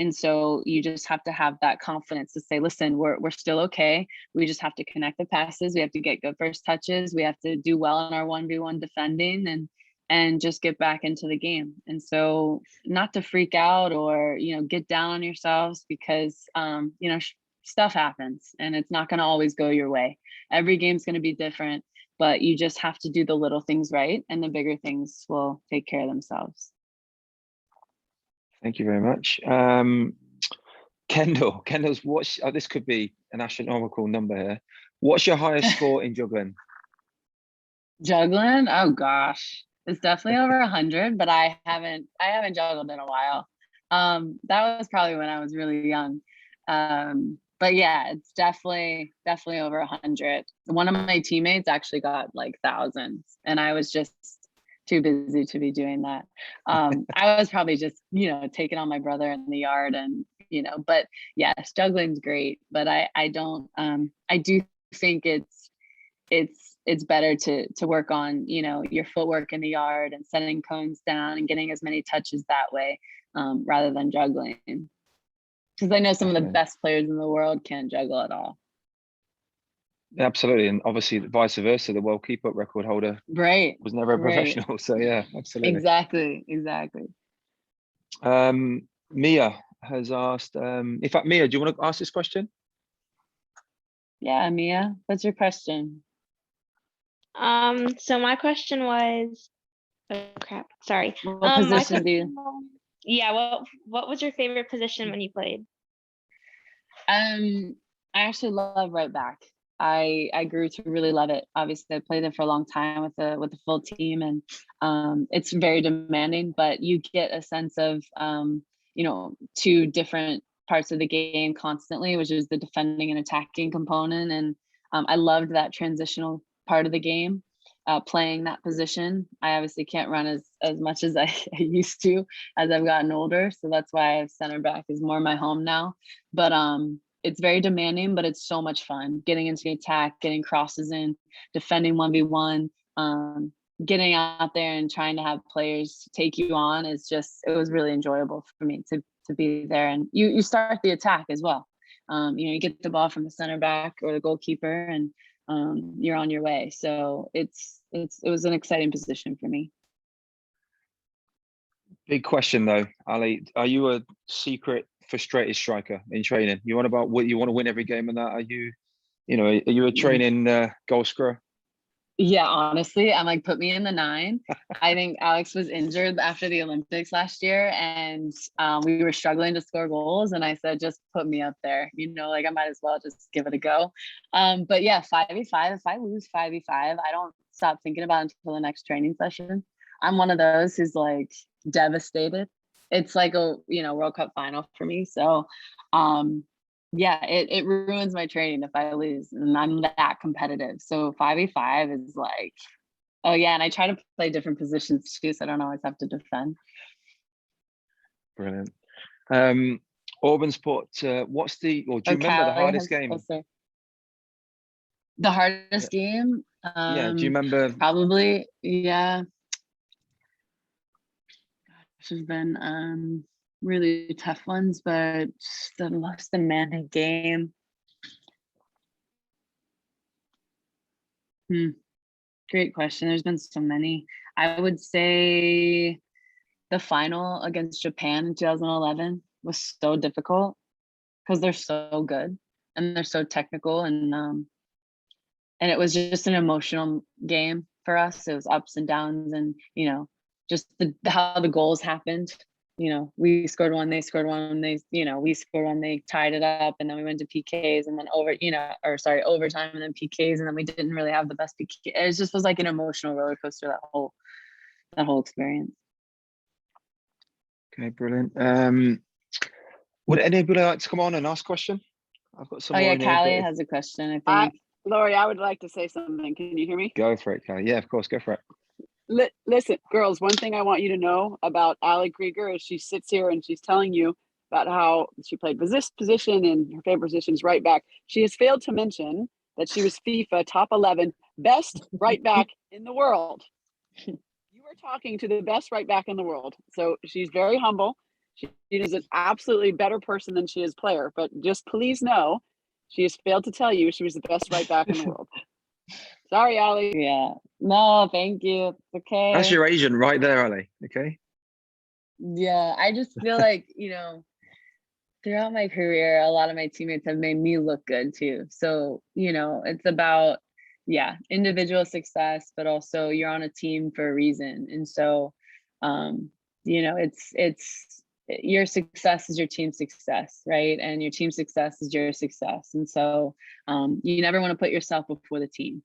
And so you just have to have that confidence to say, listen, we're still okay. We just have to connect the passes. We have to get good first touches. We have to do well in our 1v1 defending and just get back into the game. And so not to freak out or, get down on yourselves, because, stuff happens and it's not going to always go your way. Every game's going to be different, but you just have to do the little things right, and the bigger things will take care of themselves. Thank you very much. Kendall's what's this could be an astronomical number here. What's your highest score in juggling? Juggling? Oh gosh, it's definitely over 100, but I haven't juggled in a while. That was probably when I was really young. But yeah, it's definitely over 100. One of my teammates actually got like thousands, and I was just too busy to be doing that. I was probably just, taking on my brother in the yard, and but yes, juggling's great, but I don't I do think it's better to work on, your footwork in the yard and setting cones down and getting as many touches that way, rather than juggling. Because I know some of the best players in the world can't juggle at all. Absolutely, and obviously vice versa. The world keep-up record holder, right, was never a professional. So yeah, absolutely. Exactly. Mia has asked. In fact, Mia, do you want to ask this question? Yeah, Mia, what's your question? So my question was, oh crap, sorry. What position do you? Yeah, what was your favorite position when you played? I actually love right back. I grew to really love it. Obviously, I played it for a long time with the full team, and it's very demanding. But you get a sense of two different parts of the game constantly, which is the defending and attacking component. And I loved that transitional part of the game, playing that position. I obviously can't run as much as I used to as I've gotten older, so that's why center back is more my home now. But it's very demanding, but it's so much fun getting into the attack, getting crosses in, defending 1v1, getting out there and trying to have players take you on. It was really enjoyable for me to be there. And you start the attack as well. You get the ball from the center back or the goalkeeper, and you're on your way. So it was an exciting position for me. Big question though, Ali. Are you a secret frustrated striker in training? You want about what you want to win every game, and that are you a training goal scorer? Yeah, honestly, I'm like, put me in the 9. I think Alex was injured after the Olympics last year, and we were struggling to score goals. And I said, just put me up there. I might as well just give it a go. But yeah, 5v5. If I lose 5v5, I don't stop thinking about it until the next training session. I'm one of those who's like devastated. It's like a World Cup final for me. So yeah, it ruins my training if I lose, and I'm that competitive. So 5v5 is like, oh yeah, and I try to play different positions too, so I don't always have to defend. Brilliant. Auburn Sport, do you remember the hardest game? The hardest game? Yeah, do you remember? Probably, yeah. Gosh, there's been really tough ones, but the most demanding game. Great question. There's been so many. I would say the final against Japan in 2011 was so difficult because they're so good and they're so technical, and it was just an emotional game for us. It was ups and downs, and just how the goals happened. We scored one, they scored one, we scored one, they tied it up, and then we went to PKs, and then overtime, and then PKs, and then we didn't really have the best PK. It just was like an emotional roller coaster, that whole experience. Okay, brilliant. Would anybody like to come on and ask a question? I've got some. Oh yeah, Callie has a question, I think. Lori, I would like to say something. Can you hear me? Go for it, Callie. Yeah, of course, go for it. Listen, girls, one thing I want you to know about Ali Krieger is she sits here and she's telling you about how she played this position and her favorite position is right back. She has failed to mention that she was FIFA top 11 best right back in the world. You were talking to the best right back in the world. So she's very humble. She is an absolutely better person than she is player, but just please know she has failed to tell you she was the best right back in the world. Sorry, Ali. Yeah. No, thank you. It's okay. That's your agent right there, Ali. Okay. Yeah, I just feel like, throughout my career, a lot of my teammates have made me look good too. So, it's about, individual success, but also you're on a team for a reason. And so, it's your success is your team's success, right? And your team's success is your success. And so you never want to put yourself before the team.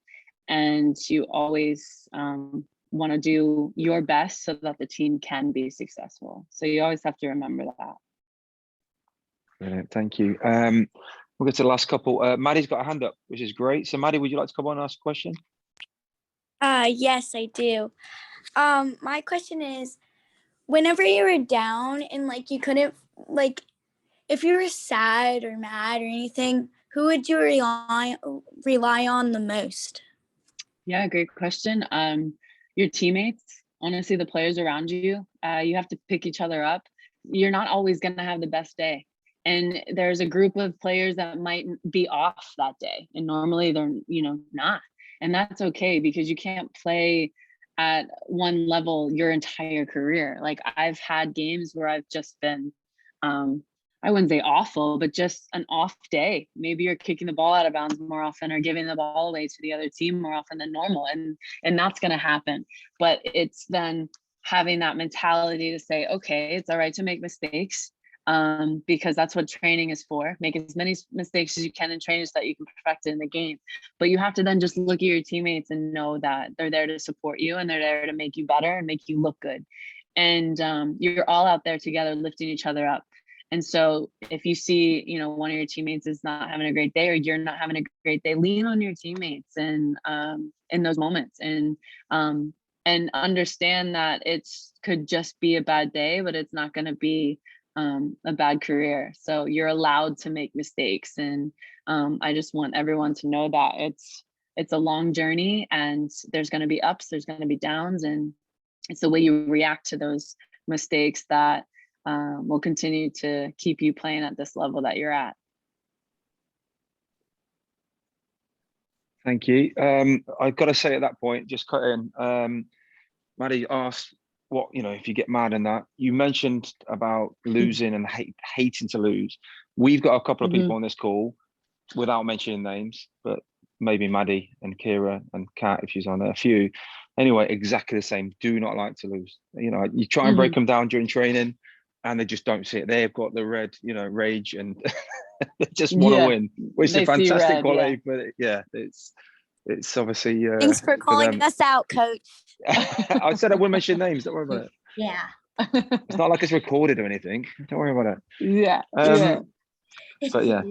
And you always want to do your best so that the team can be successful. So you always have to remember that. Brilliant, thank you. We'll get to the last couple. Maddie's got a hand up, which is great. So Maddie, would you like to come on and ask a question? Yes, I do. My question is, whenever you were down and like you couldn't, like, if you were sad or mad or anything, who would you rely on the most? Yeah, great question. Your teammates, honestly, the players around you, you have to pick each other up. You're not always going to have the best day. And there's a group of players that might be off that day. And normally they're, not. And that's okay, because you can't play at one level your entire career. Like, I've had games where I've just been, I wouldn't say awful, but just an off day. Maybe you're kicking the ball out of bounds more often or giving the ball away to the other team more often than normal. And that's going to happen. But it's then having that mentality to say, okay, it's all right to make mistakes, because that's what training is for. Make as many mistakes as you can in training so that you can perfect it in the game. But you have to then just look at your teammates and know that they're there to support you and they're there to make you better and make you look good. And you're all out there together lifting each other up. And so if you see, one of your teammates is not having a great day, or you're not having a great day, lean on your teammates and in those moments, and understand that could just be a bad day, but it's not going to be a bad career. So you're allowed to make mistakes. And I just want everyone to know that it's a long journey, and there's going to be ups, there's going to be downs, and it's the way you react to those mistakes that will continue to keep you playing at this level that you're at. Thank you. I've got to say at that point, just cut in, Maddie asked what, if you get mad and that, you mentioned about losing and hating to lose. We've got a couple of people on this call, without mentioning names, but maybe Maddie and Kira and Kat, if she's on there, a few. Anyway, exactly the same. Do not like to lose. You try and break them down during training, and they just don't see it. They've got the red, rage, and they just want to win, which is a fantastic quality. But it's obviously. Thanks for calling us out, Coach. I said I wouldn't mention names. Don't worry about it. Yeah. It's not like it's recorded or anything. Don't worry about it. Yeah. But yeah.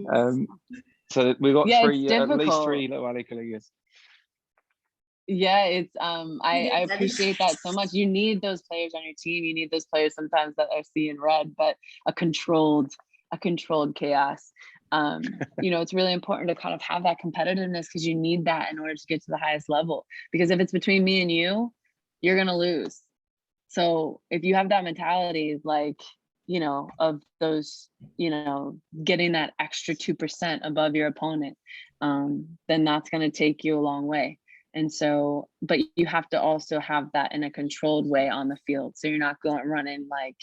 So we've got three, at least three little Ali Kriegers. Yeah, it's I appreciate that so much. You need those players on your team. You need those players sometimes that are seeing red, but a controlled chaos. It's really important to kind of have that competitiveness, because you need that in order to get to the highest level. Because if it's between me and you, you're gonna lose. So if you have that mentality, like, of those, getting that extra 2% above your opponent, then that's gonna take you a long way. And so, but you have to also have that in a controlled way on the field. So you're not running like,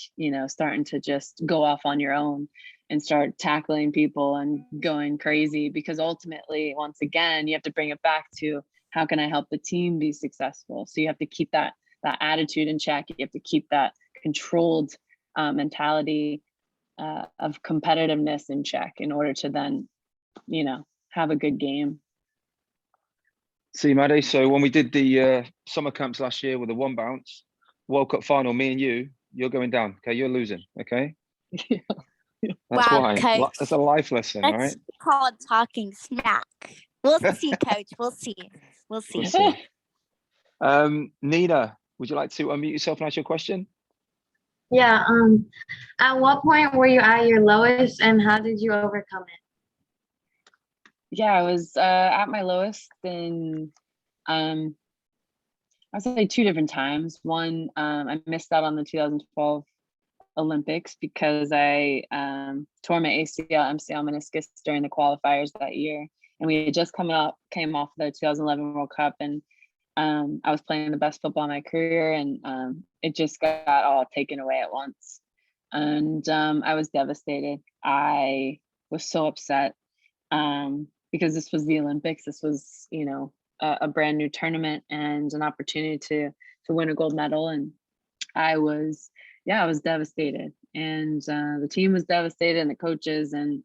starting to just go off on your own and start tackling people and going crazy, because ultimately, once again, you have to bring it back to, how can I help the team be successful? So you have to keep that attitude in check. You have to keep that controlled mentality of competitiveness in check in order to then, have a good game. See, Maddie, so when we did the summer camps last year with the one bounce World Cup final, me and you're going down. Okay, you're losing. Okay. That's wow, why. Coach. That's a life lesson, all right? That's called talking smack. We'll see, Coach. We'll see. We'll see. Nina, would you like to unmute yourself and ask your question? Yeah. At what point were you at your lowest, and how did you overcome it? Yeah, I was at my lowest in I'd say 2 different times. One, I missed out on the 2012 Olympics because I tore my ACL, MCL, meniscus during the qualifiers that year, and we had just came off the 2011 World Cup, and I was playing the best football in my career, and it just got all taken away at once, and I was devastated. I was so upset because this was the Olympics. This was, a brand new tournament and an opportunity to win a gold medal, and I was yeah, I was devastated, and the team was devastated, and the coaches, and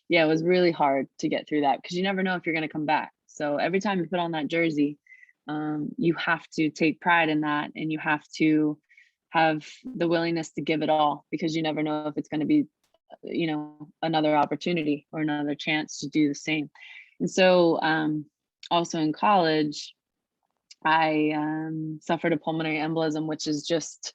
yeah, it was really hard to get through that because you never know if you're going to come back. So every time you put on that jersey, you have to take pride in that, and you have to have the willingness to give it all, because you never know if it's going to be, you know, another opportunity or another chance to do the same. And so also in college, I suffered a pulmonary embolism, which is just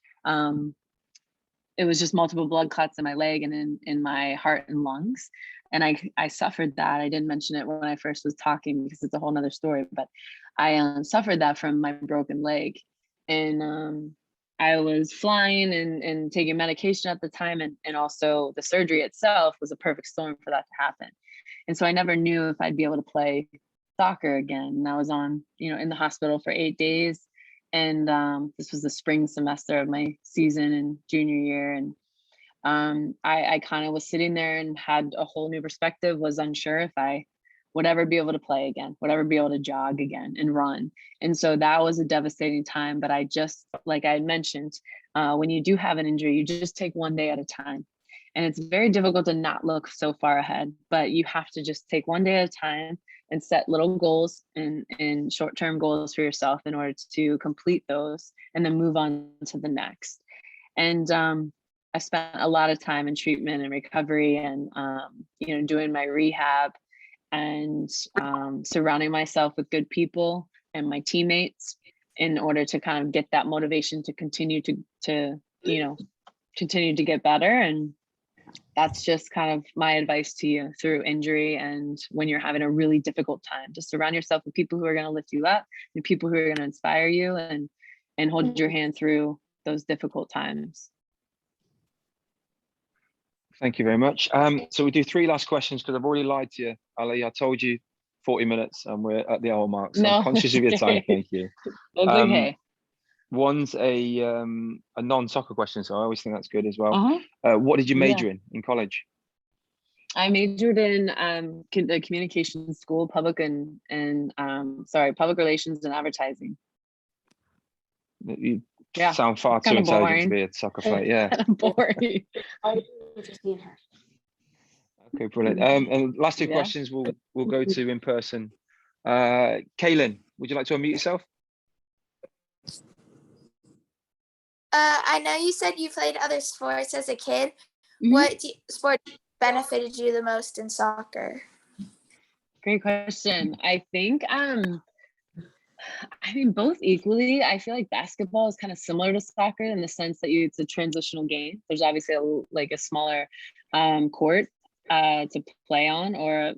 it was just multiple blood clots in my leg and in my heart and lungs. And I suffered that. I didn't mention it when I first was talking because it's a whole nother story, but I suffered that from my broken leg. And I was flying and taking medication at the time. And also the surgery itself was a perfect storm for that to happen. And so I never knew if I'd be able to play soccer again. And I was on, you know, in the hospital for 8 days. And this was the spring semester of my season in junior year. And I kind of was sitting there and had a whole new perspective, was unsure if I would ever be able to play again, would ever be able to jog again and run. And so that was a devastating time. But I just, like I had mentioned, when you do have an injury, you just take one day at a time. And it's very difficult to not look so far ahead, but you have to just take one day at a time and set little goals and short-term goals for yourself in order to complete those and then move on to the next. And I spent a lot of time in treatment and recovery and, you know, doing my rehab and surrounding myself with good people and my teammates in order to kind of get that motivation to continue to you know, continue to get better. And that's just kind of my advice to you through injury. And when you're having a really difficult time, just surround yourself with people who are going to lift you up and people who are going to inspire you and hold your hand through those difficult times. Thank you very much. So we do 3 last questions because I've already lied to you, Ali. I told you 40 minutes and we're at the hour mark. So I'm conscious of your time. Thank you. That's okay. One's a non-soccer question, so I always think that's good as well. What did you major in college? I majored in the communication school, public relations and advertising. You sound far too intelligent to be a soccer player. Yeah. Boring. Okay, brilliant. And last 2 questions we'll go to in person. Kaylin, would you like to unmute yourself? I know you said you played other sports as a kid. What sport benefited you the most in soccer? Great question. I think both equally. I feel like basketball is kind of similar to soccer in the sense that it's a transitional game. There's obviously a smaller court to play on, or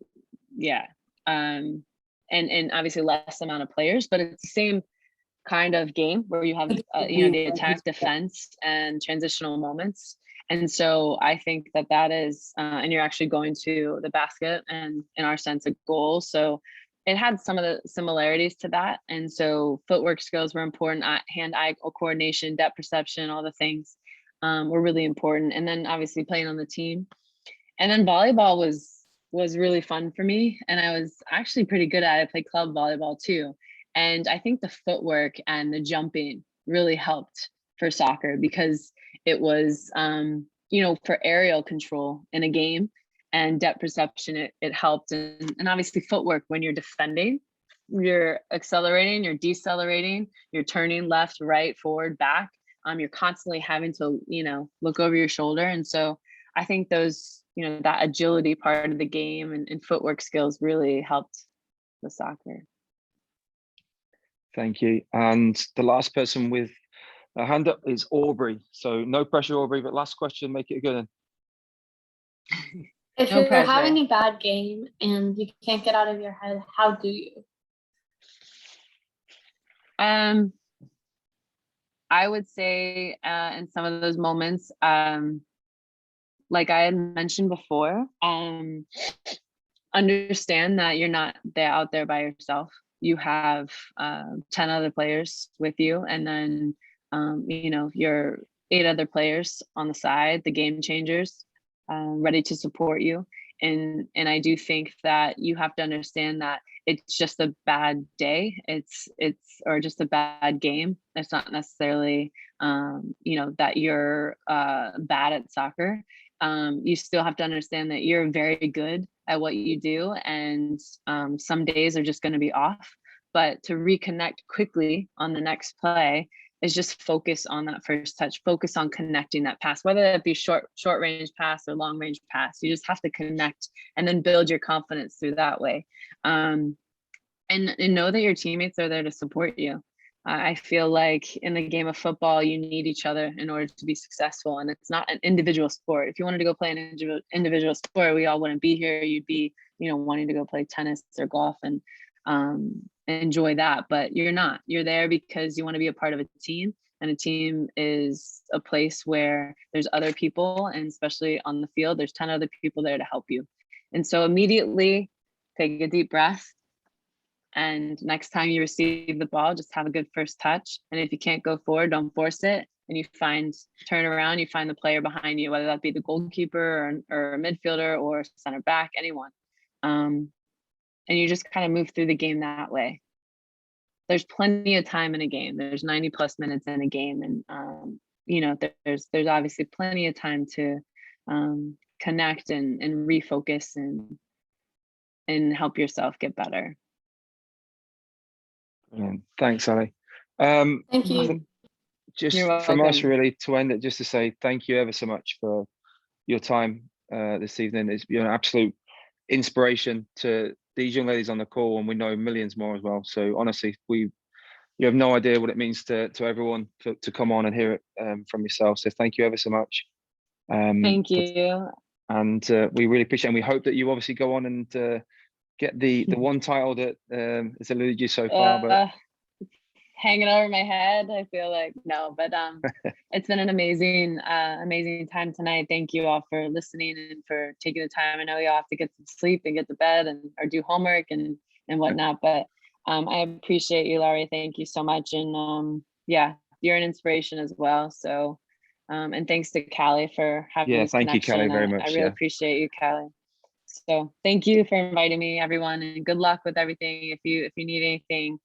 and obviously less amount of players, but it's the same kind of game where you have the attack, defense, and transitional moments. And so I think that is and you're actually going to the basket and, in our sense, a goal. So it had some of the similarities to that. And so footwork skills were important, hand-eye coordination, depth perception, all the things were really important. And then obviously playing on the team. And then volleyball was really fun for me, and I was actually pretty good at it. I played club volleyball too. And I think the footwork and the jumping really helped for soccer because it was, for aerial control in a game and depth perception, it helped. And obviously footwork, when you're defending, you're accelerating, you're decelerating, you're turning left, right, forward, back. You're constantly having to, look over your shoulder. And so I think those, that agility part of the game and footwork skills really helped the soccer. Thank you. And the last person with a hand up is Aubrey. So no pressure, Aubrey, but last question, make it a good one. If you're having a bad game and you can't get out of your head, how do you? I would say in some of those moments, like I had mentioned before, understand that you're not out there by yourself. You have 10 other players with you, and then your 8 other players on the side, the game changers, ready to support you. And I do think that you have to understand that it's just a bad day. It's or just a bad game. It's not necessarily that you're bad at soccer. You still have to understand that you're very good at what you do, and some days are just going to be off. But to reconnect quickly on the next play is just focus on that first touch, focus on connecting that pass, whether that be short range pass or long range pass. You just have to connect and then build your confidence through that way. And know that your teammates are there to support you. I feel like in the game of football, you need each other in order to be successful. And it's not an individual sport. If you wanted to go play an individual sport, we all wouldn't be here. You'd be, wanting to go play tennis or golf and enjoy that. But you're not. You're there because you want to be a part of a team. And a team is a place where there's other people, and especially on the field, there's 10 other people there to help you. And so immediately take a deep breath. And next time you receive the ball, just have a good first touch. And if you can't go forward, don't force it. And you turn around, you find the player behind you, whether that be the goalkeeper or a midfielder or center back, anyone. And you just kind of move through the game that way. There's plenty of time in a game. There's 90 plus minutes in a game. And, there's obviously plenty of time to connect and refocus and help yourself get better. Thanks, Ali. Thank you. Just You're from us, welcome. really, to end it, just to say thank you ever so much for your time this evening. It's been an absolute inspiration to these young ladies on the call, and we know millions more as well. So honestly, you have no idea what it means to everyone to come on and hear it from yourself. So thank you ever so much. Thank you. And we really appreciate it. And we hope that you obviously go on and get the one title that has eluded you so far. But hanging over my head, I feel like no, but it's been an amazing time tonight. Thank you all for listening and for taking the time. I know you all have to get some sleep and get to bed or do homework and whatnot, but I appreciate you, Laurie. Thank you so much. And you're an inspiration as well. So and thanks to Callie for having this thank you, connection. Callie, very much. I really appreciate you, Callie. So thank you for inviting me, everyone, and good luck with everything. If you need anything,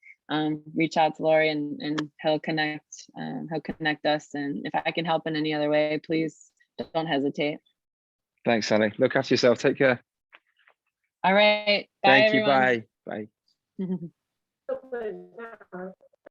reach out to Laurie and he'll connect us. And if I can help in any other way, please don't hesitate. Thanks, Ali. Look after yourself. Take care. All right. Bye, Thank everyone. you. Bye. Bye.